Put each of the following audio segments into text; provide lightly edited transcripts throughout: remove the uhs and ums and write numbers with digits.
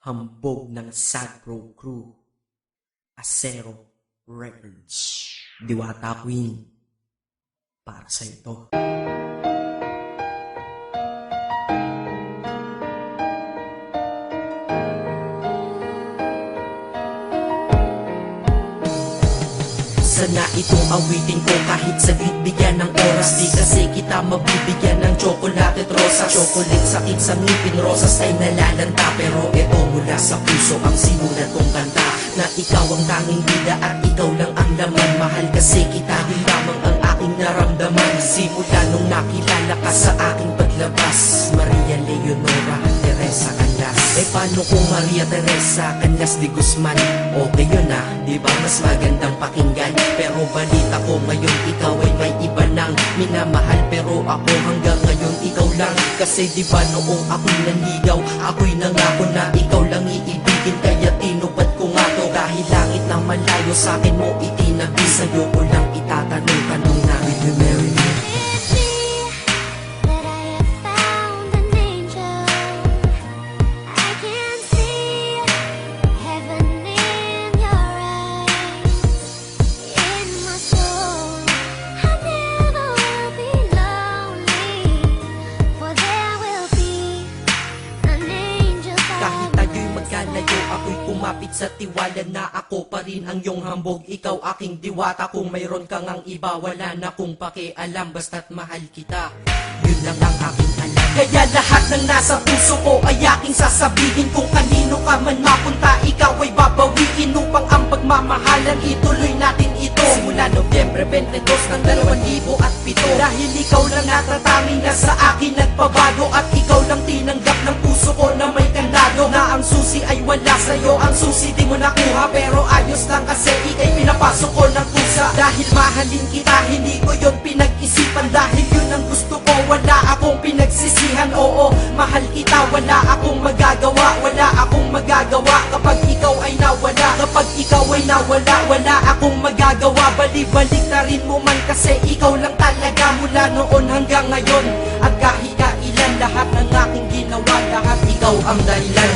Hambog ng Sagpro Crew, Acero Records, Diwata Queen, para sa ito. Sana itong awitin ko kahit saglit bigyan ng oras. Di kasi kita mabibigyan ng tsokolate at rosas. Chocolate sakit sa ngipin, rosas ay nalalanta. Pero ito mula sa puso ang sinulat kong kanta, na ikaw ang tanging bida at ikaw lang ang laman. Mahal kasi kita, yun lamang ang aking naramdaman. Simula nung nakilala ka sa aking paglabas, Maria Leonora Teresa Canlas. Eh paano kung Maria Teresa Canlas de Guzman? Okay yun ah, di ba mas magandang pakinggan? Pero balita ko ngayon ikaw ay may iba nang minamahal. Pero ako hanggang ngayon ikaw lang. Kasi di ba noong ako'y nanligaw, ako'y nangako na ikaw lang iibigin. Kaya tinupad ko nga to, dahil langit na malayo sa akin mo itinabi. Sa'yo ko lang itatanong na, will you marry me? Ako'y kumapit sa tiwala na ako pa rin ang iyong hambog. Ikaw aking diwata, kung mayroon kang ang iba, wala na kung pakialam, basta't mahal kita, yun lang ang aking alam. Kaya lahat ng nasa puso ko ay aking sasabihin. Kung kanino ka man mapunta, ikaw ay babawiin, upang ang pagmamahalan ituloy natin ito. Simula Nobyembre 22 ng 2007, dahil ikaw lang natataming na sa akin nagpabago. At ikaw lang tinanggap ng puso ko na may kandado, na ang susi ay wala sa'yo, ang susi di mo nakuha. Pero ayos lang kasi ikay pinapasok ko ng pusa. Dahil mahalin kita, hindi ko yun pinag-isipan. Dahil yun ang gusto ko, wala akong pinagsisihan. Oo, mahal kita, wala akong magagawa. Wala akong magagawa kapag ikaw ay nawala. Kapag ikaw ay nawala, wala akong magagawa. Balik-balik na rin mo man kasi ikaw lang talaga, mula noon hanggang ngayon. At kahit kailan, lahat ng aking ginawa, lahat ikaw ang dahilan.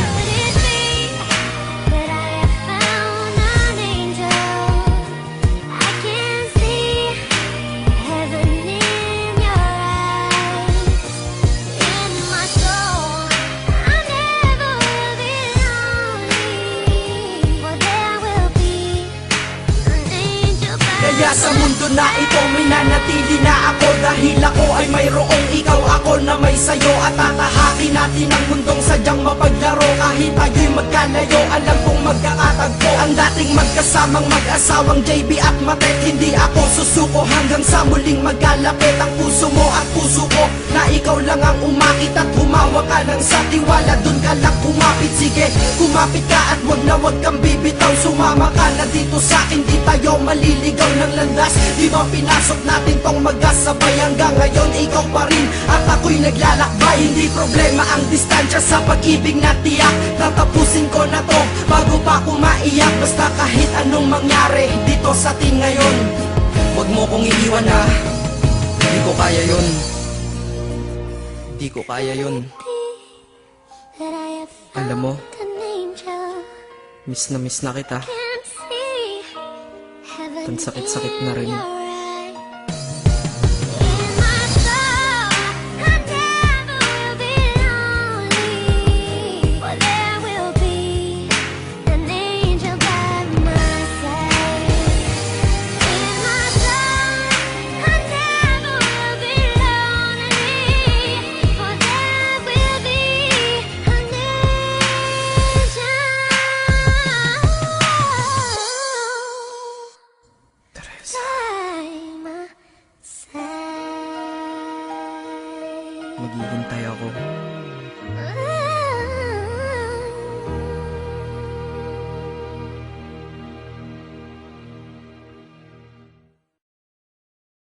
Kaya sa mundo na ito may nanatili na ako, dahil ako ay mayroong ikaw, ako na may sayo. At tatahakin natin ang mundong sadyang mapaglaro. Kahit tayo'y magkalayo, alam kong magkakatagpo. Ang dating magkasamang mag-asawang JB at Matet, hindi ako susuko hanggang sa muling magkalapit. Ang puso mo at puso ko, na ikaw lang ang umakit. At humawa ka lang sa tiwala, dun ka lang kumapit. Sige, kumapit ka at wag kang bibitaw. Sumama ka na dito sa akin, di tayo maliligaw ng landas. Di ba pinasok natin tong magkasabay? Hanggang ngayon ikaw pa rin at ako'y naglalakbay. Hindi problema ang distansya sa pag-ibig na tiyak. Tatapusin ko na to bago pa ako maiyak. Basta kahit anong mangyari dito sa atin ngayon, wag mo kong iiwan ha. Di ko kaya yun. Di ko kaya yun. Alam mo, miss na kita. Ang sakit-sakit na rin. Maghihintay ako.